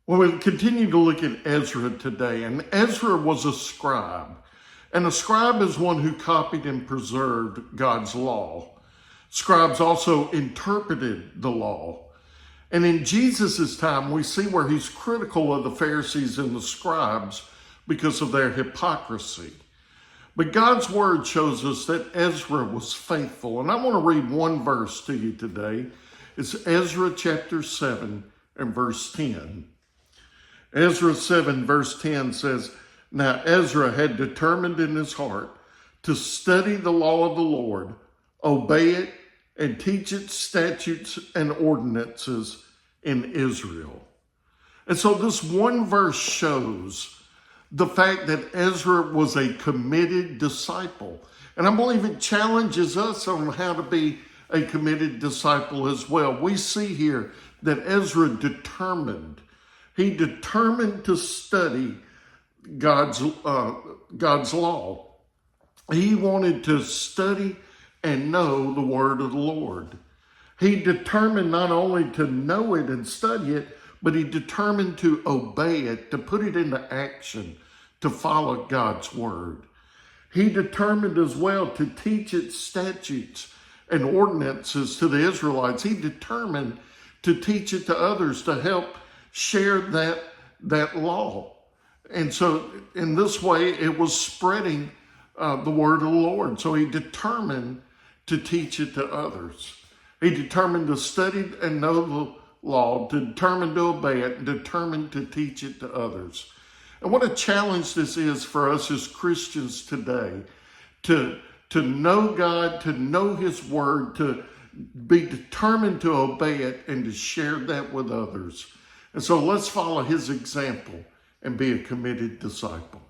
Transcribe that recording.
Well, we'll continue to look at Ezra today, and Ezra was a scribe. And a scribe is one who copied and preserved God's law. Scribes also interpreted the law. And in Jesus' time, we see where he's critical of the Pharisees and the scribes because of their hypocrisy. But God's word shows us that Ezra was faithful. And I want to read one verse to you today. It's Ezra chapter 7 and verse 10. Ezra 7 verse 10 says, "Now Ezra had determined in his heart to study the law of the Lord, obey it, and teach its statutes and ordinances in Israel." And so this one verse shows the fact that Ezra was a committed disciple. And I believe it challenges us on how to be a committed disciple as well. We see here that Ezra determined. He determined to study God's law. He wanted to study and know the word of the Lord. He determined not only to know it and study it, but he determined to obey it, to put it into action, to follow God's word. He determined as well to teach its statutes and ordinances to the Israelites. He determined to teach it to others, to help share that law. And so in this way, it was spreading the word of the Lord. So he determined to teach it to others. He determined to study and know the law, determined to obey it, and determined to teach it to others. And what a challenge this is for us as Christians today, to know God, to know his word, to be determined to obey it, and to share that with others. And so let's follow his example and be a committed disciple.